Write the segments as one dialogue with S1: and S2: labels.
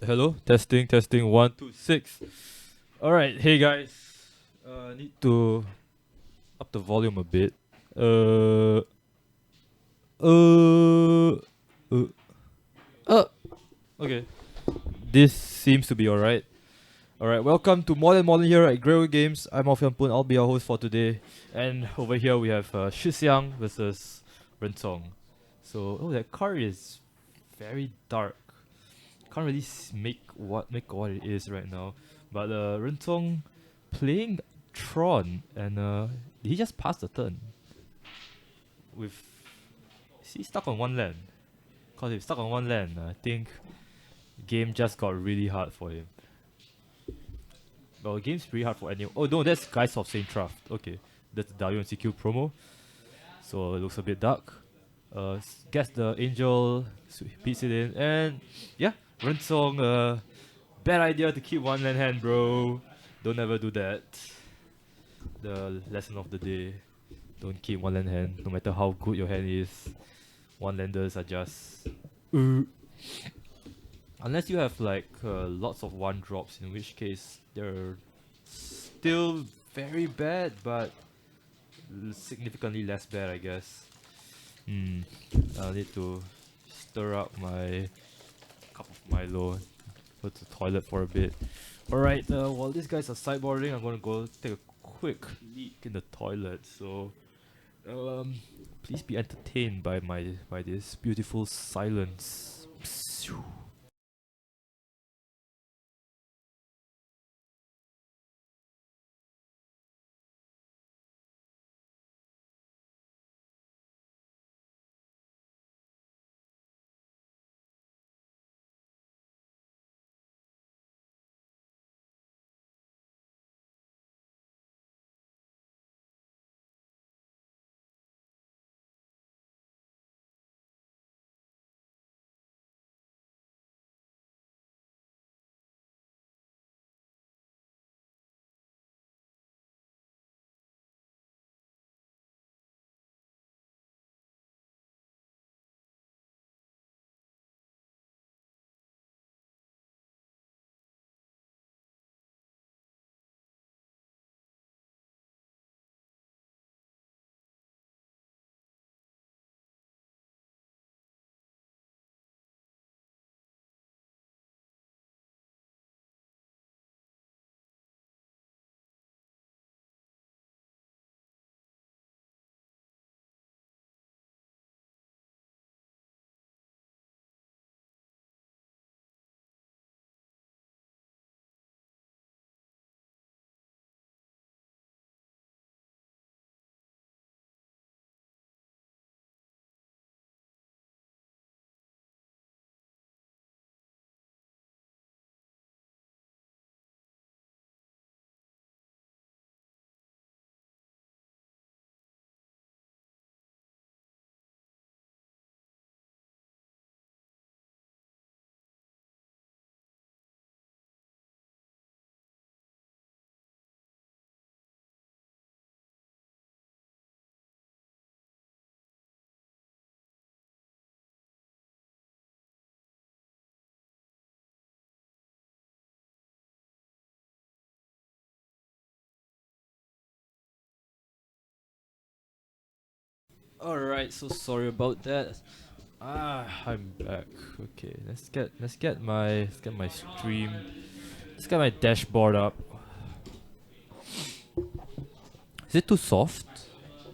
S1: Hello, testing, testing, 1, 2, 6. All right, hey guys. Need to up the volume a bit. Uh, uh, uh, uh. Okay, this seems to be alright. All right, welcome to More Than Modern here at Grail Games. I'm Alfian Pun. I'll be your host for today. And over here we have Shixiang versus Rentong. So, that card is very dark. Can't really make what it is right now. But Rentong playing Tron, and he just passed the turn with. Is he stuck on one land? Cause if stuck on one land, I think game just got really hard for him. Well, game's pretty hard for anyone. Oh no, that's Geist of Saint Traft. Okay, that's the WMCQ promo. So it looks a bit dark. Gets the angel, beats it in, and yeah, Rensong. Bad idea to keep one land hand, bro. Don't ever do that. The lesson of the day: don't keep one land hand, no matter how good your hand is. One landers are just unless you have like lots of one drops, in which case they're still very bad, but significantly less bad, I guess. I'll need to stir up my cup of Milo, go to the toilet for a bit. Alright, while these guys are sideboarding, I'm gonna go take a quick leak in the toilet. So, please be entertained by this beautiful silence. Alright, so sorry about that. I'm back. Okay, let's get my stream. Let's get my dashboard up. Is it too soft?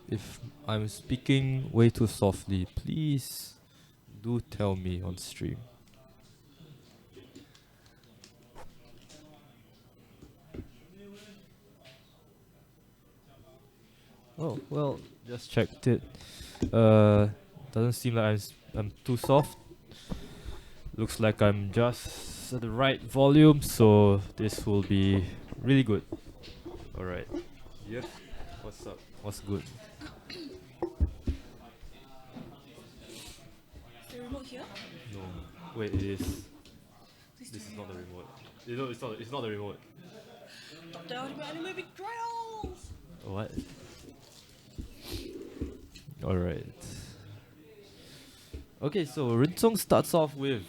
S1: If I'm speaking way too softly, please do tell me on stream. Oh well, just checked it. Uh, doesn't seem like I'm too soft. Looks like I'm just at the right volume, so this will be really good. All right. Yep. What's up? What's good?
S2: Is the remote here?
S1: No. Wait, it is.
S2: Please
S1: This
S2: tell
S1: is
S2: me.
S1: not the remote. No, it's not. It's not the remote.
S2: Stop telling me animated trails!
S1: What? All right. Okay, so Rinsong starts off with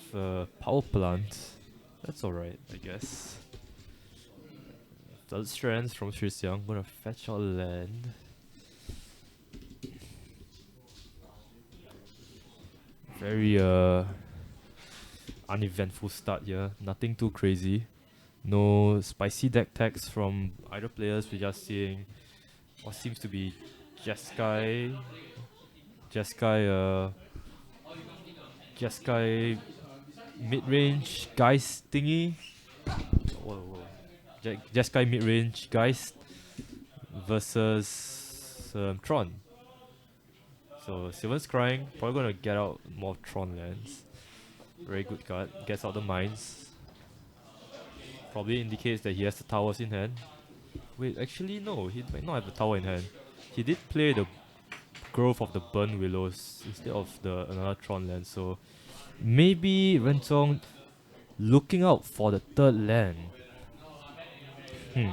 S1: power plant. That's alright, I guess. Third strands from Shixiang. Gonna fetch our land. Very uneventful start here. Nothing too crazy. No spicy deck tags from either players. We're just seeing what seems to be Jeskai. Jeskai Jeskai mid-range Geist thingy. Whoa, whoa. Jeskai mid-range Geist versus Tron. So Sylvan's crying, probably gonna get out more Tron lands. Very good card. Gets out the mines. Probably indicates that he has the towers in hand. Wait, actually no, he might not have the tower in hand. He did play the Growth of the Burn Willows instead of the another Tron land, so maybe Renzong looking out for the third land. Hmm.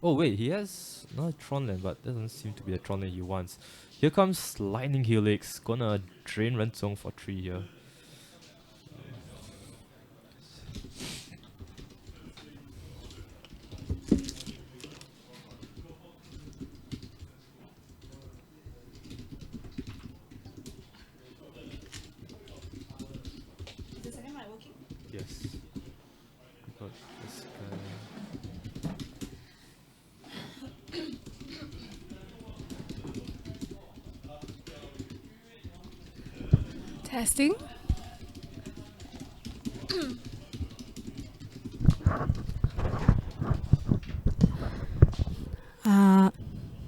S1: Oh wait, he has another Tron land, but that doesn't seem to be the Tron land he wants. Here comes Lightning Helix, gonna drain Renzong for 3 here.
S2: Is the second mic working?
S1: Yes. We got this guy.
S3: Testing.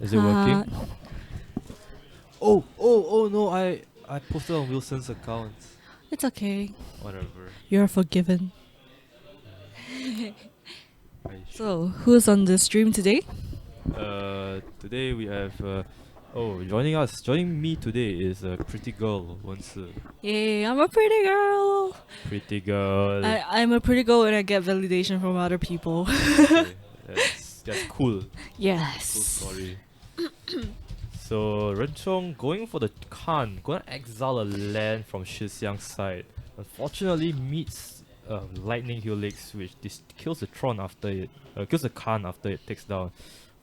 S1: Is it working? Oh no, I posted on Wilson's account.
S3: It's okay.
S1: Whatever.
S3: You're forgiven.
S1: Are you sure?
S3: So, who's on the stream today?
S1: Today we have joining me today is a pretty girl, Wensi.
S3: Yay, I'm a pretty girl.
S1: Pretty girl.
S3: I'm a pretty girl when I get validation from other people.
S1: Okay, that's cool. Cool
S3: Yes.
S1: story. So Renchong going for the Khan, gonna exile a land from Shixiang's side. Unfortunately meets Lightning Helix, which kills the Tron after it kills the Khan after it takes down.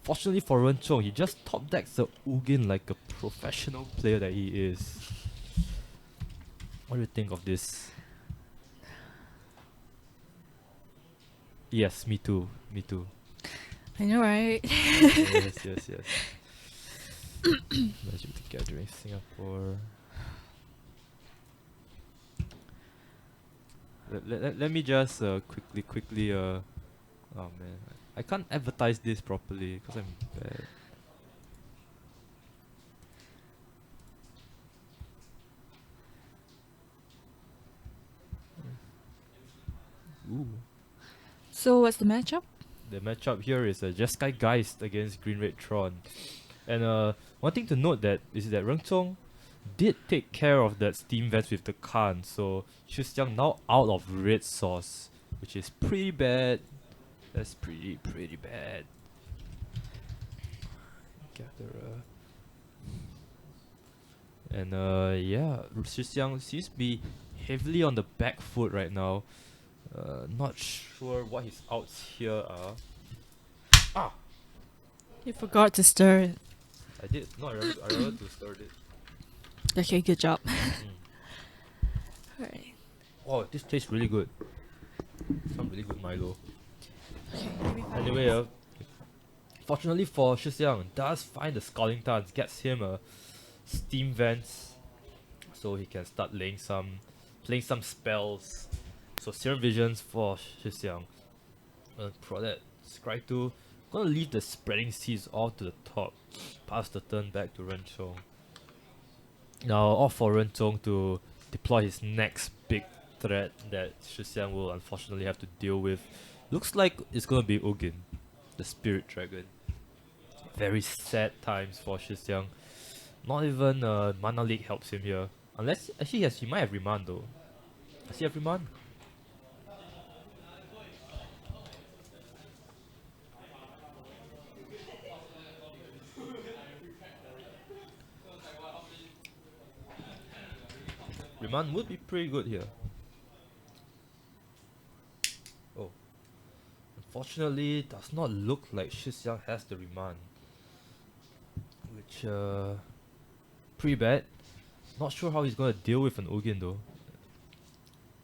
S1: Fortunately for Renchong, he just top decks the Ugin like a professional player that he is. What do you think of this? Yes, me too. Me too.
S3: I know, right?
S1: Yes. Magic the Gathering Singapore. Let me just quickly oh man, I can't advertise this properly because I'm bad. Ooh.
S3: So, what's the matchup?
S1: The matchup here is Jeskai Geist against Green Red Tron. And one thing to note that is that Rengchong did take care of that Steam Vents with the Khan, so Shixiang now out of red sauce, which is pretty bad. That's pretty bad. Gatherer. And yeah, Shixiang seems to be heavily on the back foot right now. Not sure what his outs here are. Ah!
S3: You forgot to stir it.
S1: I did. No, I remember to start it.
S3: Okay, good job.
S1: Mm.
S3: Alright.
S1: Oh, this tastes really good. Some really good Milo.
S3: Okay, maybe
S1: Anyway, fortunately for Shixiang, does find the Scalding Tarns, gets him a Steam Vents, so he can start playing some spells. So Serum Visions for Shixiang. Pro that Scry 2. Gonna leave the Spreading Seeds all to the top. Pass the turn back to Renchong. Now off for Renchong to deploy his next big threat that Shixiang will unfortunately have to deal with. Looks like it's gonna be Ugin, the Spirit Dragon. Very sad times for Shixiang. Not even Mana Leak helps him here. Unless actually he might have Remand though. Does he have Remand? Remand would be pretty good here. Oh. Unfortunately, does not look like Shixiang has the Remand. Which, pretty bad. Not sure how he's gonna deal with an Ugin though.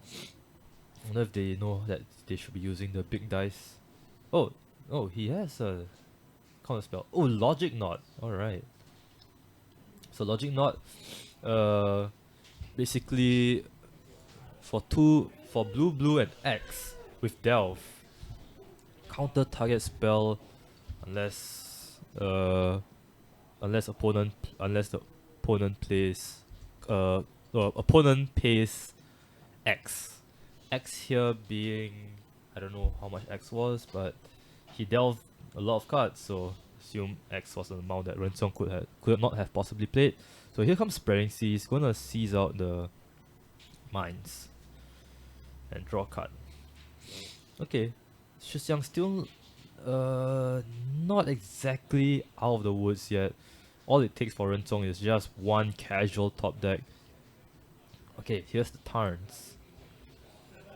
S1: I wonder if they know that they should be using the big dice. Oh, he has a counter spell. Oh, Logic Knot. Alright. So Logic Knot, basically for blue and X with Delve, counter target spell unless unless the opponent plays opponent pays X. X here being, I don't know how much X was, but he delved a lot of cards, so assume X was the amount that Rensong could not have possibly played. So here comes Spreading Seas, gonna seize out the mines and draw a card. Okay, Shixiang still not exactly out of the woods yet. All it takes for Rensong is just one casual top deck. Okay, here's the turns.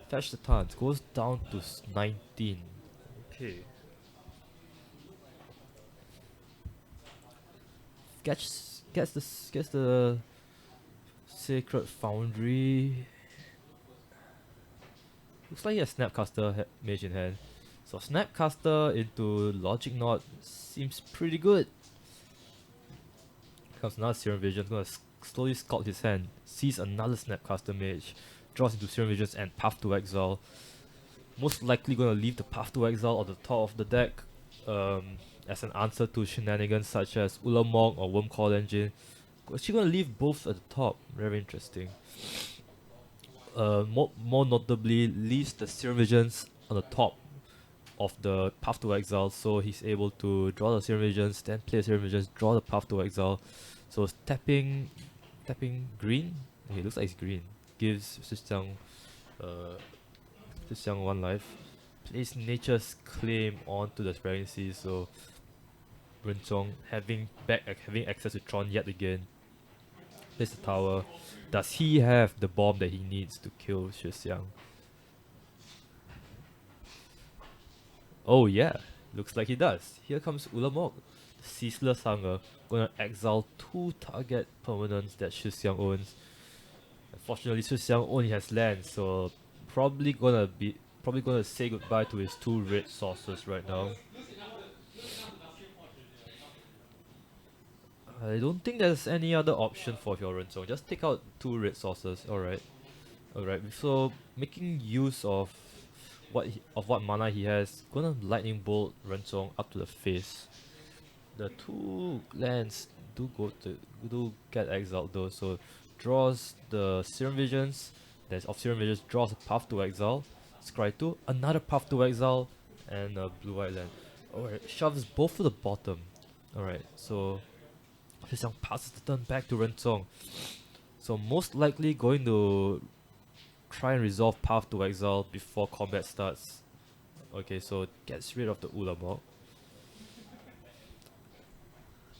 S1: Fetch the turns, goes down to 19. Okay. Gets the Sacred Foundry. Looks like he has Snapcaster Mage in hand. So Snapcaster into Logic Knot seems pretty good. Comes another Serum Vision, gonna slowly sculpt his hand. Sees another Snapcaster Mage. Draws into Serum Visions and Path to Exile. Most likely gonna leave the Path to Exile on the top of the deck as an answer to shenanigans such as Ulamog or Wormcoil Engine. Actually gonna leave both at the top. Very interesting. More notably, leaves the Serum Visions on the top of the Path to Exile, so he's able to draw the Serum Visions, then play Serum Visions, draw the Path to Exile. So tapping green. Okay, looks like it's green. Gives Shixiang one life. Plays Nature's Claim onto the Spreading Seas, so Rensong having access to Tron yet again. Plays the tower. Does he have the bomb that he needs to kill Shixiang? Oh yeah, looks like he does. Here comes Ulamog, Ceaseless Hunger, gonna exile 2 target permanents that Shixiang owns. Unfortunately, Shixiang only has land, so probably gonna say goodbye to his 2 red sources right now. I don't think there's any other option for your Rensong. Just take out 2 red sources. Alright. So making use of what mana he has, gonna Lightning Bolt Rensong up to the face. The 2 lands do get exiled though, so draws the Serum Visions. Serum Visions, draws a Path to Exile. Scry 2, another Path to Exile, and a blue-white land. Alright, shoves both to the bottom. Alright, so Shixiang passes the turn back to Rensong. So most likely going to try and resolve Path to Exile before combat starts. Okay, so gets rid of the Ulamog.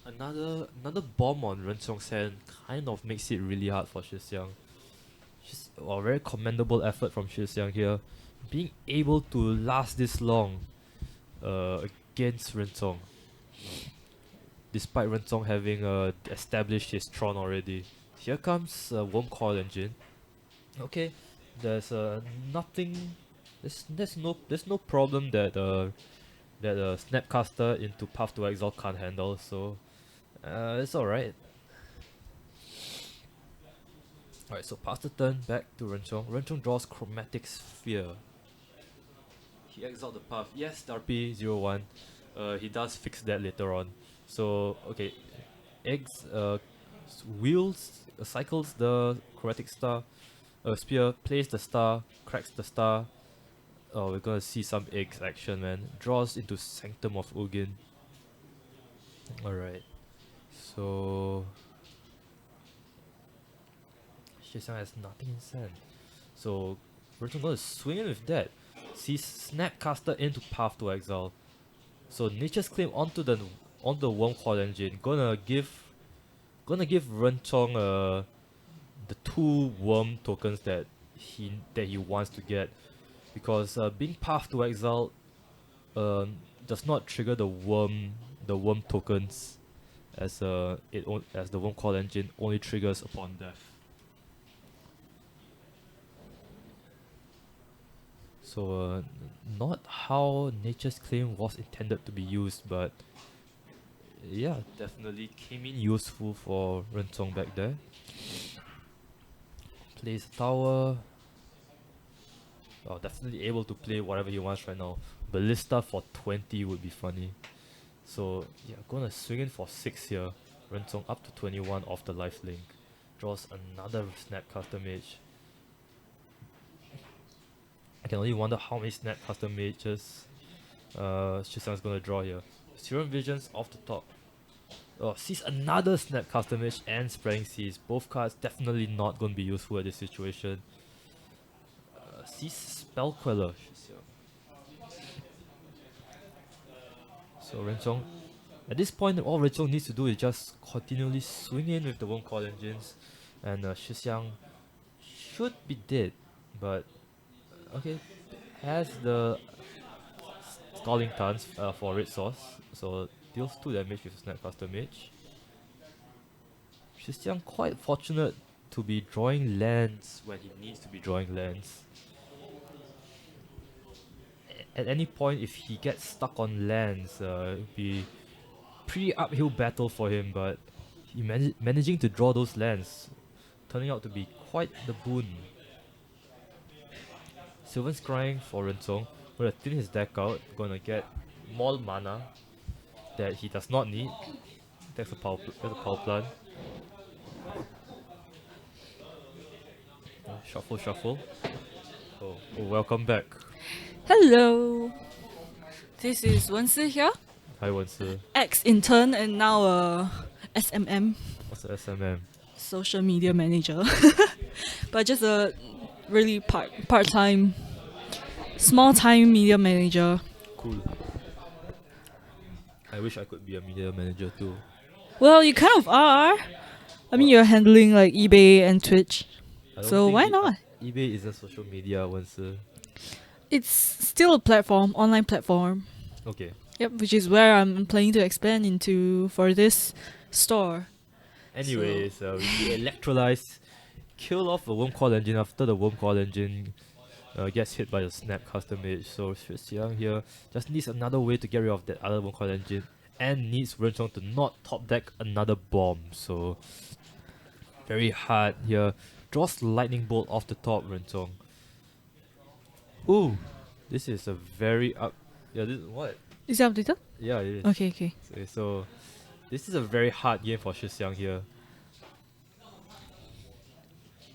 S1: Another bomb on Rensong's hand kind of makes it really hard for Shixiang. A very commendable effort from Shixiang here. Being able to last this long against Rensong. Despite Rensong having established his Tron already. Here comes Wormcoil Engine. Okay, there's nothing. There's no problem that Snapcaster into Path to Exile can't handle. So it's alright. Alright, so pass the turn back to Rensong. Rensong draws Chromatic Sphere. He exiles the path. Yes, RP01. He does fix that later on. So okay, cycles the Chromatic Sphere, plays the star, cracks the star. Oh, we're gonna see some eggs action, man. Draws into Sanctum of Ugin. Alright, so Shixiang has nothing in sand. So Rensong gonna swing in with that. Sees Snapcaster into Path to Exile. So Nature's Claim onto the Wormcoil Engine. Gonna give Rensong the 2 worm tokens that he wants to get, because being path to exile does not trigger the worm tokens, as as the worm call engine only triggers upon death. So not how Nature's Claim was intended to be used, but yeah, definitely came in useful for Rensong back there. Plays tower. Oh, definitely able to play whatever he wants right now. Ballista for 20 would be funny. So yeah, gonna swing in for 6 here. Rensong up to 21 off the lifelink. Draws another Snapcaster Mage. I can only wonder how many Snapcaster Mages Shisan's gonna draw here. Serum Visions off the top. Oh, sees another Snapcaster Mage and Spreading Seas. Both cards definitely not gonna be useful at this situation. Sees Spell Queller. So Rensong, at this point, all Rensong needs to do is just continually swing in with the Worm Call engines, and Shixiang should be dead, but okay, has the Scalding Tons for Red Source, so deals 2 damage with Snapcaster Mage. Shixiang quite fortunate to be drawing lands when he needs to be drawing lands. At any point, if he gets stuck on lands, it'll be pretty uphill battle for him, but he managing to draw those lands, turning out to be quite the boon. Sylvan Scrying for Rensong, gonna thin his deck out, gonna get more mana that he does not need. That's a power plant. Shuffle, shuffle. Oh, welcome back.
S3: Hello. This is Wensi here.
S1: Hi, Wensi.
S3: Ex-intern and now SMM.
S1: What's the SMM?
S3: Social media manager. But just a really part-time, small-time media manager.
S1: Cool. I wish I could be a media manager too.
S3: Well, you kind of are. I mean, you're handling like eBay and Twitch.
S1: I don't
S3: So
S1: think
S3: why not?
S1: eBay isn't social media, Wensi.
S3: It's still a platform, online platform.
S1: Okay.
S3: Yep, which is where I'm planning to expand into for this store.
S1: Anyways, we electrolyze, kill off the Worm Call engine after the Worm Call engine gets hit by the Snapcaster Mage. So Shixiang here just needs another way to get rid of that other Worm Call engine, and needs Rensong to not top deck another bomb. So very hard here. Draws Lightning Bolt off the top, Rensong. Ooh, this is a very yeah, this what?
S3: Is it updated?
S1: Yeah, it is.
S3: Okay.
S1: So this is a very hard game for Shixiang here.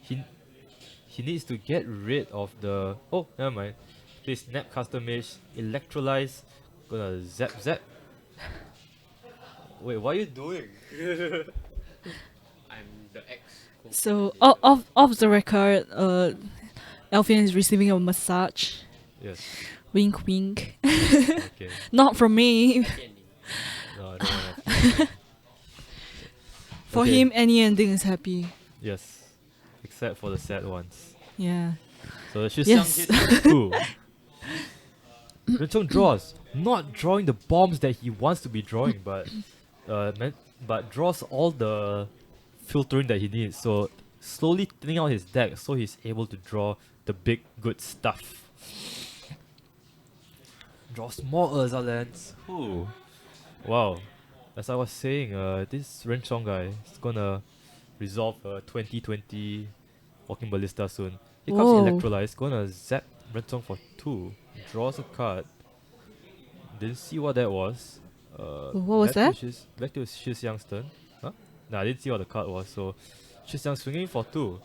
S1: He needs to get rid of the... Oh, never mind. Play Snapcaster Mage, Electrolyze, gonna zap. Wait, what are you doing?
S4: I'm the ex.
S3: So off the record, Alfian is receiving a massage.
S1: Yes.
S3: Wink, wink.
S1: Okay.
S3: Not from me.
S1: No, I don't wanna.
S3: For
S1: Okay.
S3: him, any ending is happy.
S1: Yes. Except for the sad ones.
S3: Yeah.
S1: So the Shixiang
S3: Yes.
S1: hits 2. Rensong draws. Not drawing the bombs that he wants to be drawing, but draws all the filtering that he needs. So slowly thinning out his deck so he's able to draw the big good stuff. Draws more Urza lands. Ooh. Wow. As I was saying, this Rensong guy is gonna resolve 2020 Walking Ballista soon. Here comes
S3: Whoa.
S1: Electrolyze, gonna zap Rensong for 2. Draws a card. Didn't see what that was.
S3: What was
S1: back
S3: that?
S1: Back to Shixiang's turn. Huh? Nah, I didn't see what the card was, so Shixiang swinging for 2.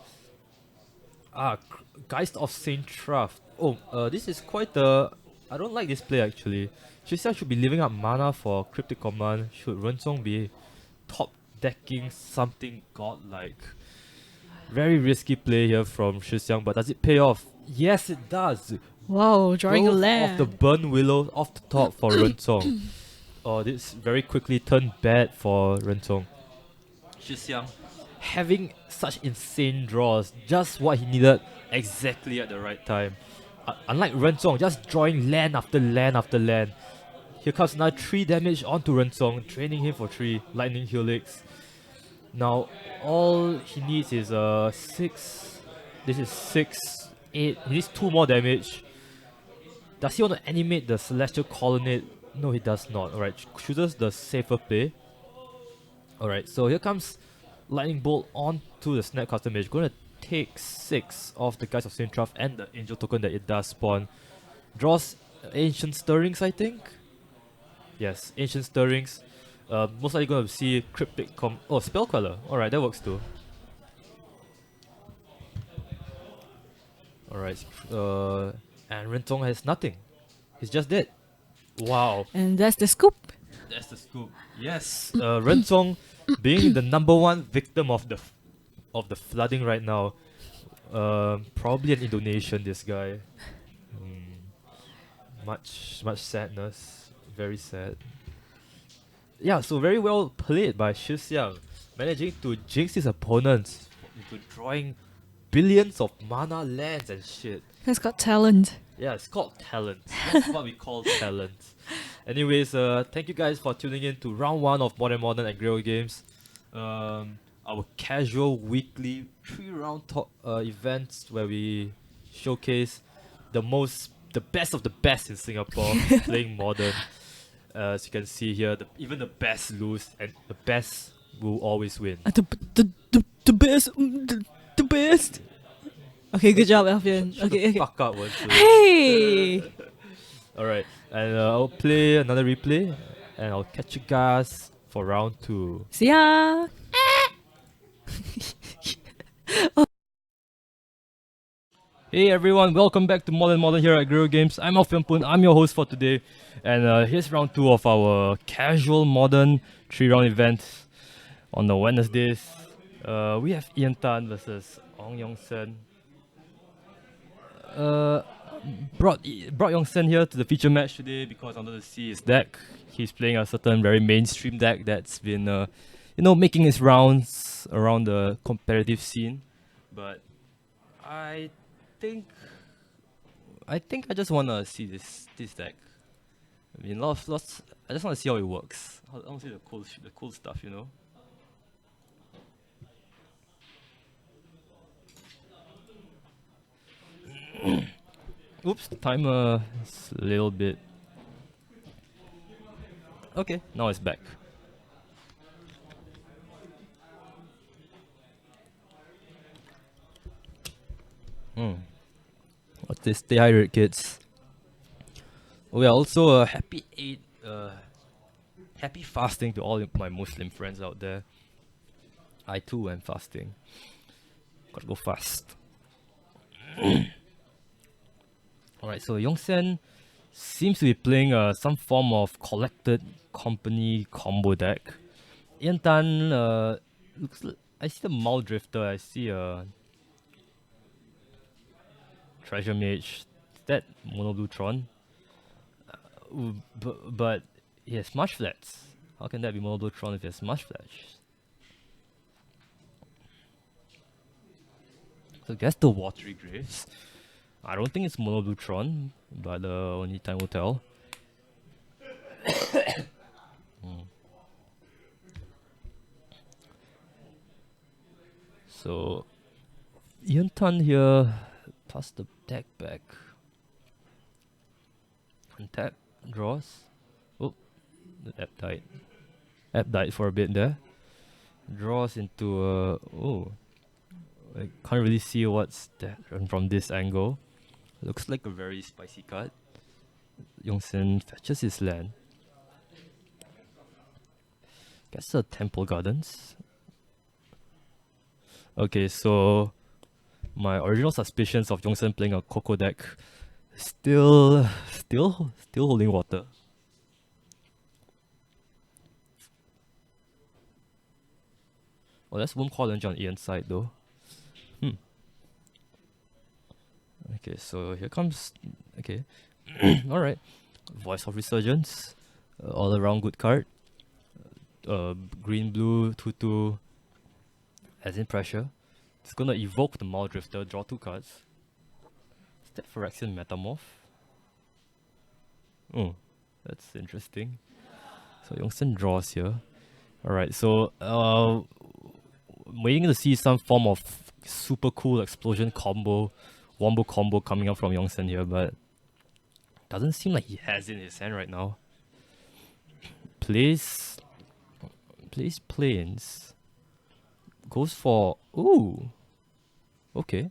S1: Geist of Saint Traft. Oh, this is quite the... I don't like this play actually. Shixiang should be leaving up mana for Cryptic Command. Should Rensong be top decking something godlike? Very risky play here from Shixiang, but does it pay off? Yes, it does.
S3: Wow, drawing a
S1: Growth
S3: land.
S1: of the Burn Willow off the top for Rensong. Oh, this very quickly turned bad for Rensong. Shixiang having such insane draws, just what he needed exactly at the right time. Unlike Renzong, just drawing land after land after land. Here comes another 3 damage onto Renzong, training him for 3 lightning helix. Now, all he needs is 6. This is 6, 8. He needs 2 more damage. Does he want to animate the Celestial Colonnade? No, he does not. Alright, chooses the safer play. Alright, so here comes Lightning Bolt onto the Snapcaster Mage. Going to take 6 off the Geist of Sintrath and the Angel token that it does spawn. Draws Ancient Stirrings, I think? Yes, Ancient Stirrings. Most likely going to see Cryptic Spell Queller. Alright, that works too. Alright, and Rentong has nothing. He's just dead. Wow.
S3: And that's the scoop.
S1: That's the scoop. Yes, Rentong being the #1 victim of the flooding right now. Probably an Indonesian, this guy. Much sadness. Very sad. Yeah, so very well played by Shi Xiang, managing to jinx his opponents into drawing billions of mana lands and shit.
S3: He's got talent.
S1: Yeah, it's called talent. That's what we call talent. Anyways, thank you guys for tuning in to round 1 of Modern and Grail Games. Our casual weekly 3-round events where we showcase the best of the best in Singapore playing Modern. As you can see here, even the best lose and the best will always win.
S3: The best. The best. Okay, good job, Alfian.
S1: Shut
S3: Okay.
S1: the fuck up, once.
S3: Hey!
S1: Alright, and I'll play another replay, and I'll catch you guys for round 2.
S3: See ya!
S1: Hey everyone, welcome back to Modern here at Grail Games. I'm Alfian Poon, I'm your host for today. And here's round 2 of our casual Modern 3-round event on the Wednesdays. We have Ian Tan versus Ong Yong Sen. Brought Yong Sen here to the feature match today because I wanted to see his deck. He's playing a certain very mainstream deck that's been making its rounds around the competitive scene. But I think I just wanna see this deck. I mean, lots. I just wanna see how it works. I wanna see the cool stuff, you know. Oops, the timer is a little bit. Okay, now it's back. What's this? Stay hydrated, kids. Oh yeah, also happy Eid, happy fasting to all my Muslim friends out there. I too am fasting. Gotta go fast. Alright, so Yongsen seems to be playing some form of collected company combo deck. Ian Tan looks like, I see the Maul Drifter, I see a Treasure Mage. Is that Mono Blue Tron? But he has Smash Flats. How can that be Mono Blue Tron if he has Smash Flash? So I guess the Watery Graves. I don't think it's Mono Blue Tron, but only time will tell. So Ian Tan here, pass the deck back. Untap, draws. Oh, the app died. App died for a bit there. Draws into I can't really see what's that from this angle. Looks like a very spicy card. Yongsen fetches his land. Gets the Temple Gardens. Okay, so my original suspicions of Yongsen playing a Coco deck still holding water. Oh, that's Womb Challenge on Ian's side though. Okay, so here comes. Okay, alright. Voice of Resurgence, all around good card. Green blue 2/2. as in pressure. It's gonna evoke the Maul Drifter, draw 2 cards. Is that Phyrexian Metamorph? Oh, that's interesting. So Yongsen draws here. Alright, so waiting to see some form of super cool explosion combo, wombo combo coming up from Yongsen here, but doesn't seem like he has it in his hand right now. Plays planes. Goes for ooh. Okay.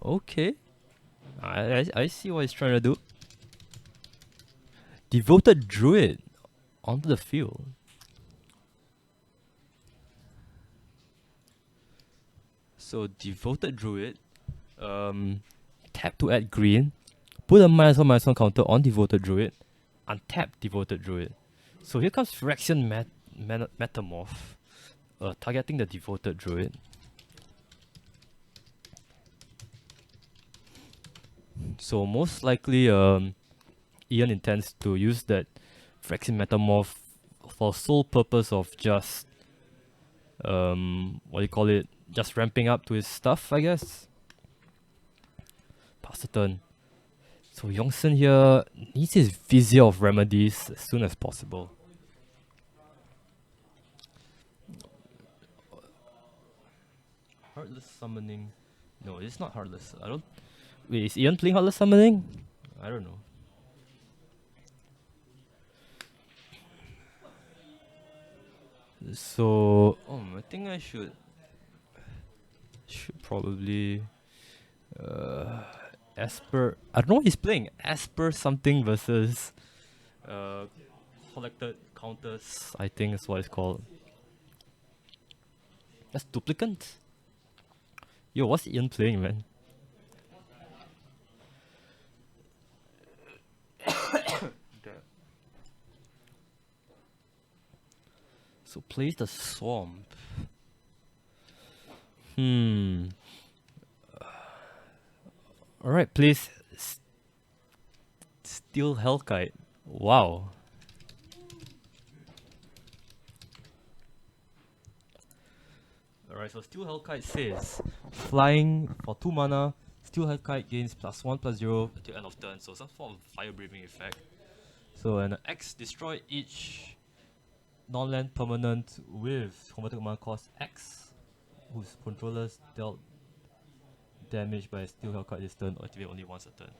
S1: Okay. I see what he's trying to do. Devoted Druid onto the field. So Devoted Druid, tap to add green, put a -1/-1 counter on Devoted Druid, untap Devoted Druid. So here comes Phyrexian Metamorph, targeting the Devoted Druid. So most likely, Ian intends to use that Phyrexian Metamorph for sole purpose of just, what do you call it? Just ramping up to his stuff, I guess. Pass the turn. So Yongsen here needs his Vizier of Remedies as soon as possible. Heartless Summoning. No, it's not Heartless. I don't. Wait, is Ian playing Heartless Summoning? I don't know. So, I think I should probably Esper. I don't know what he's playing. Esper something versus collected counters. I think that's what it's called. That's Duplicant. Yo, what's Ian playing, man? So plays the Swamp. Alright, plays Steel Hellkite. Wow. Alright, so Steel Hellkite says flying for 2 mana, Steel Hellkite gains +1/+0 until end of turn, so some form of fire breathing effect. So an X destroy each non-land permanent with converted mana cost X, whose controllers dealt damage by Steel Hellkite this turn or activate only once a turn.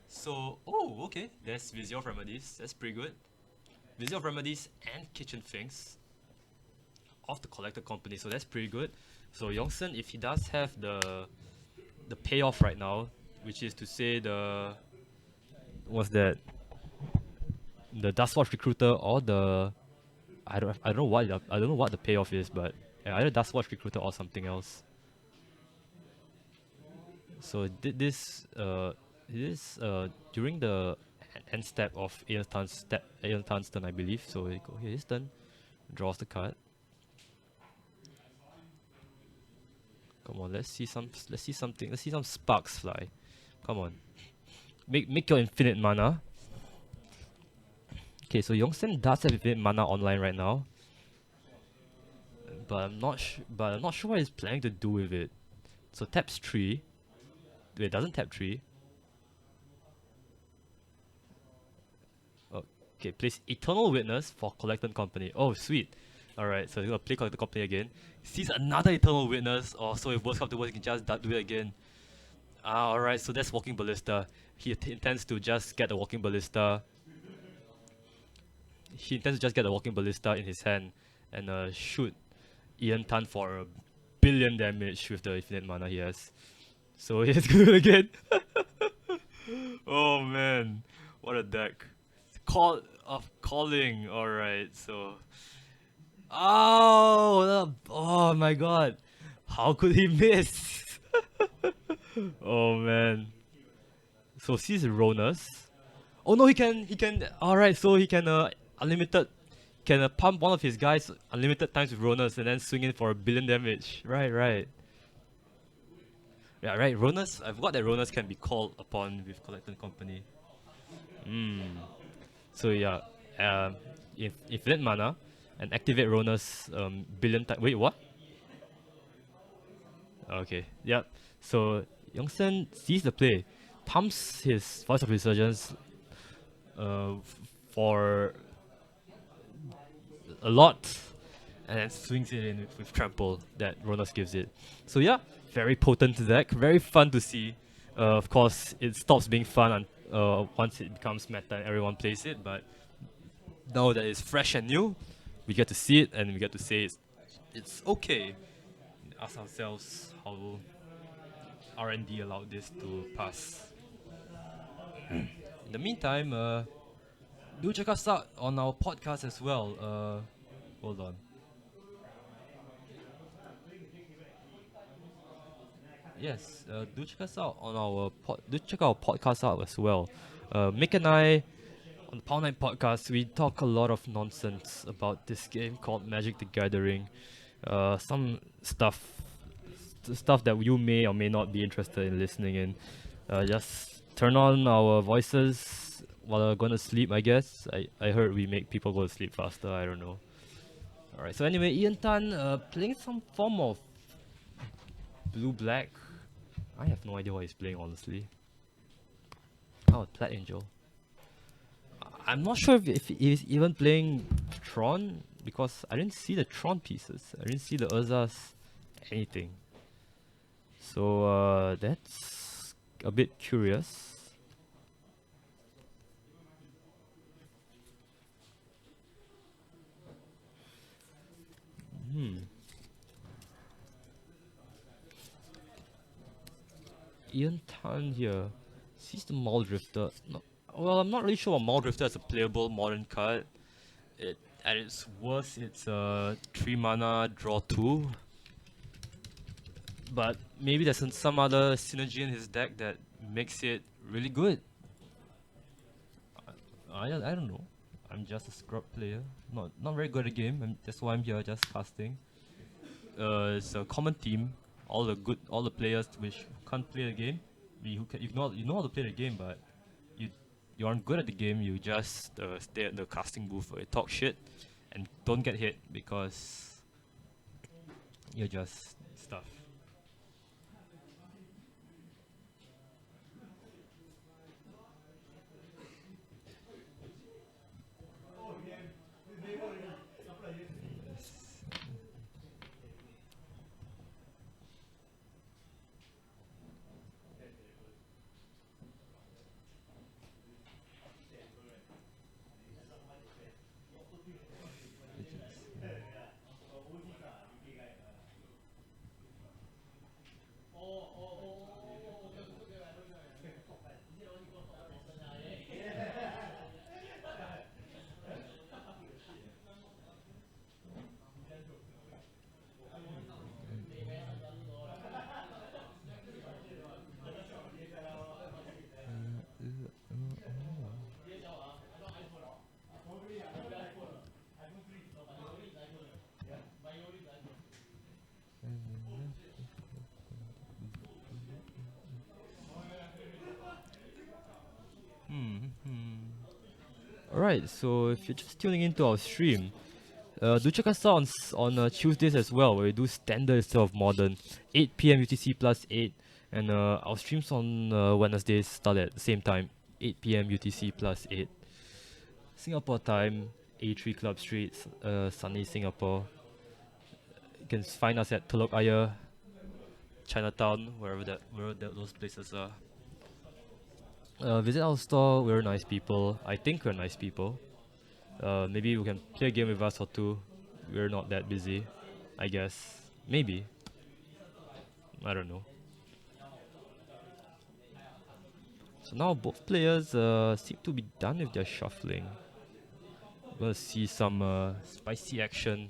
S1: So, okay, there's Vizier of Remedies, that's pretty good. Vizier of Remedies and Kitchen Finks of the Collected Company, so that's pretty good. So Yongsen, if he does have the payoff right now, which is to say the Dustwatch Recruiter or the I don't know what the payoff is, but either Dustwatch Recruiter or something else. So did this during the end step of Ian Tan's turn, I believe. So okay, his turn, draws the card. Come on, let's see some sparks fly. Come on, make your infinite mana. Okay, so Yongsen does have infinite mana online right now, but I'm not sure what he's planning to do with it. So taps 3. Wait, doesn't tap 3. Okay, plays Eternal Witness for Collected Company. Oh, sweet. Alright, so he's gonna play Collected Company again. Sees another Eternal Witness, so if worst comes to worst, he can just do it again. Alright, so that's Walking Ballista. He intends to just get the Walking Ballista. He intends to just get the Walking Ballista in his hand and shoot Ian Tan for 1 billion damage with the infinite mana he has. So he's good again. Oh man, what a deck. Call of Calling. Alright, so oh my god. How could he miss? Oh man. So sees Ronus. Oh no, he can alright, so he can unlimited pump one of his guys unlimited times with Ronus and then swing in for 1 billion damage. Right. Yeah, right. Ronus, I forgot that Ronus can be called upon with Collected Company. So yeah, infinite mana. and activate Rona's billion time. Wait, what? Okay, yep. So Youngsun sees the play, pumps his Voice of Resurgence for a lot, and then swings it in with trample that Ronas gives it. So yeah, very potent deck, very fun to see. Of course, it stops being fun once it becomes meta and everyone plays it, but now that it's fresh and new, we get to see it and we get to say it's okay. Ask ourselves how R&D allowed this to pass. In the meantime, do check us out on our podcast as well. Hold on. Yes, do check us out on our do check our podcast out as well. Mick and I on the Power 9 podcast, we talk a lot of nonsense about this game called Magic the Gathering. Some stuff that you may or may not be interested in listening in. Just turn on our voices while we're gonna sleep, I guess. I heard we make people go to sleep faster, I don't know. Alright, so anyway, Ian Tan playing some form of blue-black. I have no idea what he's playing, honestly. Oh, Plat Angel. I'm not sure if he's even playing Tron, because I didn't see the Tron pieces. I didn't see the Urzas, anything. So that's a bit curious. Ian Tan here sees the Maul Drifter. No, well, I'm not really sure what Maul Drifter is a playable modern card. At its worst, it's 3 mana, draw 2. But maybe there's some other synergy in his deck that makes it really good. I don't know. I'm just a scrub player. Not very good at the game. That's why I'm here, just casting. It's a common theme. All the players which can't play the game. You know how to play the game, but you aren't good at the game. You just stay at the casting booth or you talk shit and don't get hit because you're just stuff. Alright, so if you're just tuning into our stream, do check us out on Tuesdays as well, where we do standard instead of modern, 8 p.m. UTC plus 8, and our streams on Wednesdays start at the same time, 8 p.m. UTC plus 8. Singapore time, A3 Club Street, sunny Singapore. You can find us at Telok Ayer, Chinatown, wherever those places are. Visit our store. We're nice people. I think we're nice people. Maybe we can play a game with us or two. We're not that busy, I guess. Maybe. I don't know. So now both players seem to be done with their shuffling. We're gonna see some spicy action.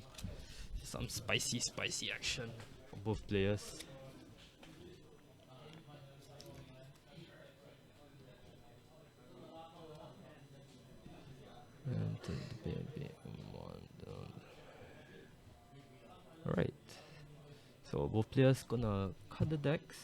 S1: Some spicy action from both players. Alright. So both players gonna cut the decks.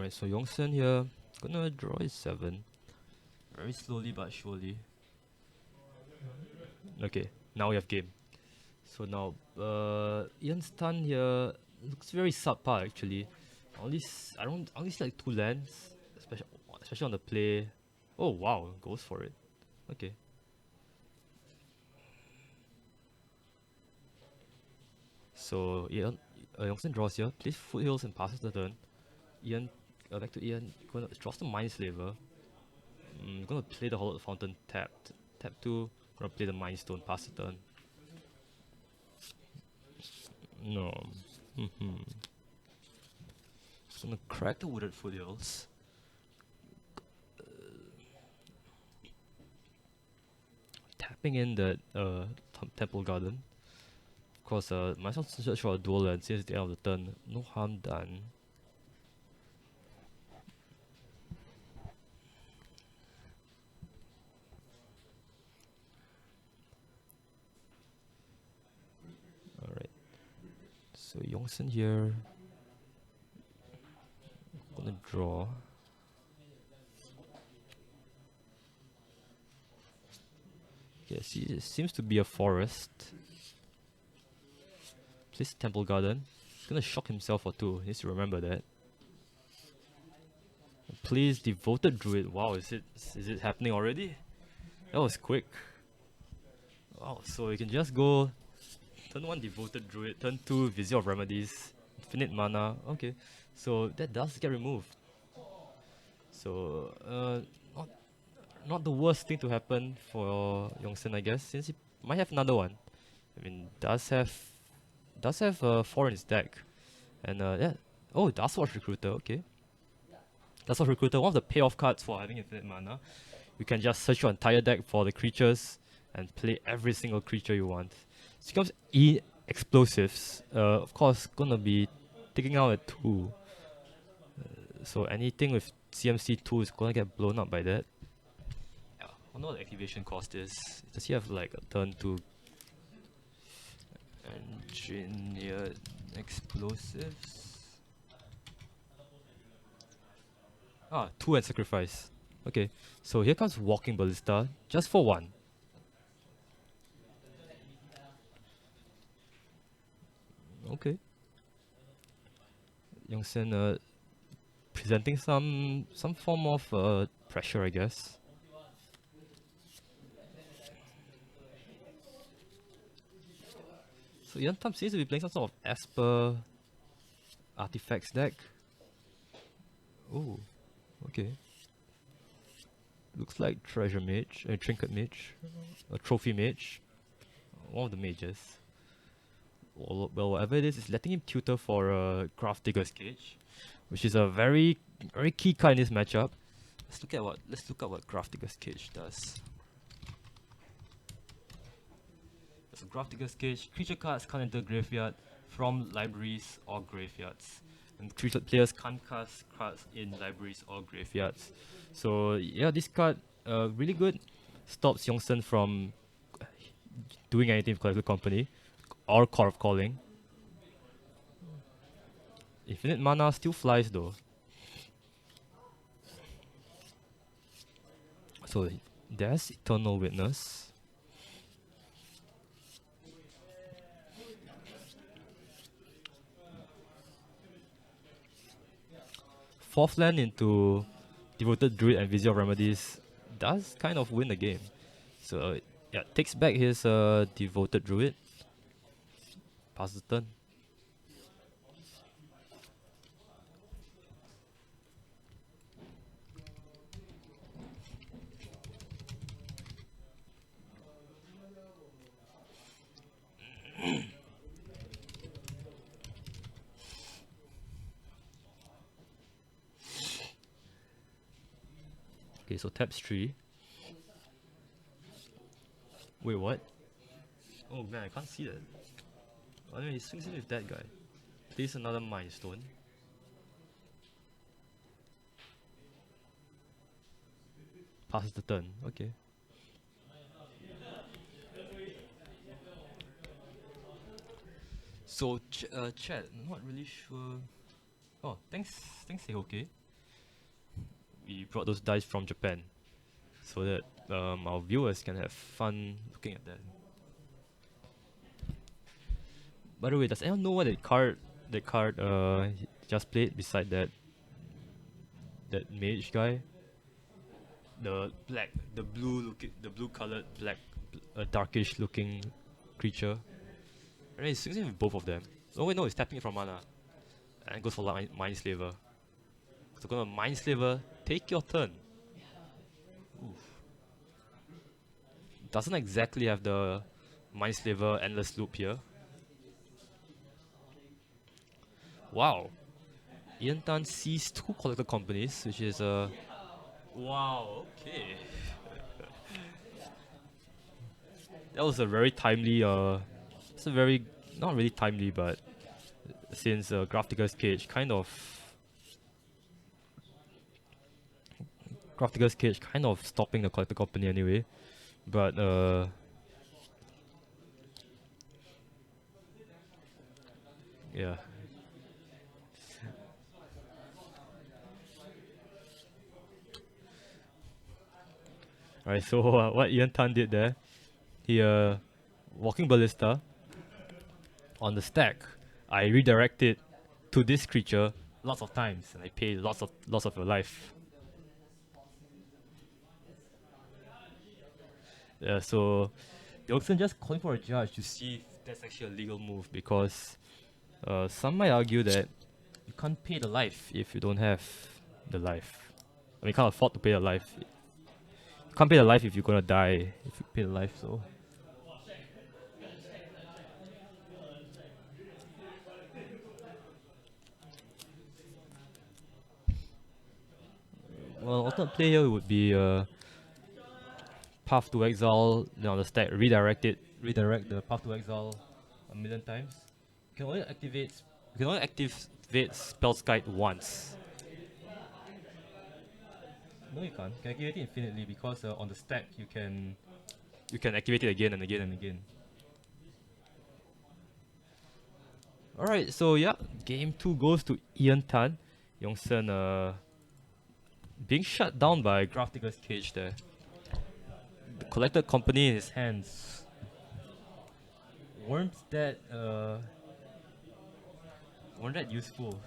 S1: Alright, so Yongsen here gonna draw his 7. Very slowly but surely. Okay, now we have game. So now, Ian's turn here looks very subpar actually. I only see like 2 lands, especially on the play. Oh wow, goes for it. Okay. So Ian, Yongsen draws here, plays foothills and passes the turn. Ian, back to Ian, draws the Mind Slaver. Gonna play the Hollowed Fountain tapped. Tap 2, gonna play the Mind Stone, pass the turn. No. Just gonna crack the Wooded Foothills. Tapping in that Temple Garden. Of course, might as well search for a dual land since it's the end of the turn. No harm done. Alright. So Yongsen here. Gonna draw. Yes, it seems to be a forest. Plays Temple Garden. He's gonna shock himself for 2. He needs to remember that. Plays Devoted Druid. Wow, is it happening already? That was quick. Wow, so you can just go turn 1 Devoted Druid, turn 2 Vizier of Remedies, infinite mana. Okay, so that does get removed. So not the worst thing to happen for Yongsen, I guess, since he might have another one. I mean, does have 4 in his deck, and yeah. Oh, Dust Watch Recruiter. Okay, Dust Watch Recruiter. One of the payoff cards for having infinite mana. You can just search your entire deck for the creatures and play every single creature you want. So it becomes explosives. Of course, gonna be taking out at 2. So anything with CMC 2 is gonna get blown up by that. Yeah, I wonder what the activation cost is. Does he have like a turn to engineer explosives? 2 and sacrifice. Okay, so here comes Walking Ballista, just for 1. Okay. Yongsen presenting some form of pressure, I guess. So Ian Tam seems to be playing some sort of Esper artifacts deck. Oh, okay. Looks like Treasure Mage, a Trinket Mage, a Trophy Mage, one of the mages. Well, whatever it is letting him tutor for Grafdigger's Cage, which is a very key card in this matchup. Let's look at what Grafdigger's Cage does. So Grafdigger's Cage, creature cards can't enter graveyard from libraries or graveyards. And creature players can't cast cards in libraries or graveyards. So yeah, this card really good. Stops Yongsen from doing anything with Collective Company or Core of Calling. Infinite mana still flies though. So there's Eternal Witness. Fourth land into Devoted Druid and Vizier of Remedies does kind of win the game. So yeah, takes back his Devoted Druid. Pass the turn. Okay, so taps 3. Wait, what? Oh man, I can't see that. Anyway, he swings in with that guy. Plays another Mind Stone. Passes the turn. Okay. So, chat, I'm not really sure. Oh, thanks, Sehoke. we brought those dice from Japan, so that our viewers can have fun looking at that. By the way, does anyone know what that card just played beside that mage guy? The blue colored black, darkish looking creature. And he's swinging with both of them. Oh wait, no, he's tapping it from mana, and goes for Mind Slaver. So gonna Mind Slaver, take your turn. Oof. Doesn't exactly have the Mind Slaver endless loop here. Wow. Ian Tan sees 2 collector companies, which is wow, okay. That was a very timely it's a very not really timely, but since Graftiger's Cage kind of stopping the collector company anyway. But yeah. Alright, so what Ian Tan did there, he walking ballista on the stack. I redirect it to this creature lots of times, and I pay lots of your life. Yeah, so the auction just calling for a judge to see if that's actually a legal move, because some might argue that you can't pay the life if you don't have the life. I mean, you can't afford to pay the life. You can't pay the life if you're gonna die if you pay the life, so. Well, alternate play here would be Path to Exile, then on the stack, redirect the Path to Exile a million times. You can only activate Spellskite once. No, you can't. You can activate it infinitely, because on the stack you can activate it again and again and again. Alright, so yeah, game 2 goes to Ian Tan. Yongsen being shut down by Graftiger's Cage there. The collected company in his hands. Weren't that useful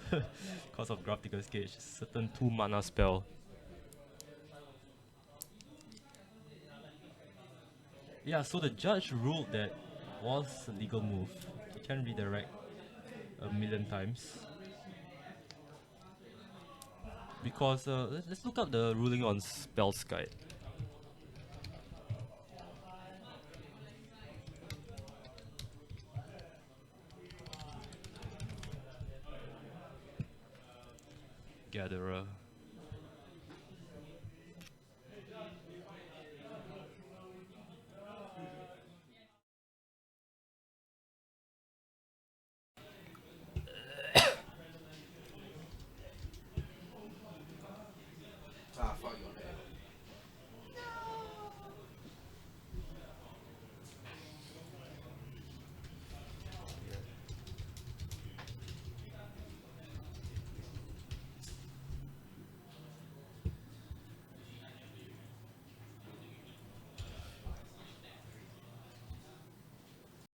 S1: because of Graftiger's Cage. Certain 2 mana spell. Yeah, so the judge ruled that was a legal move. You can redirect a million times. Because let's look up the ruling on Spellskite. Gatherer.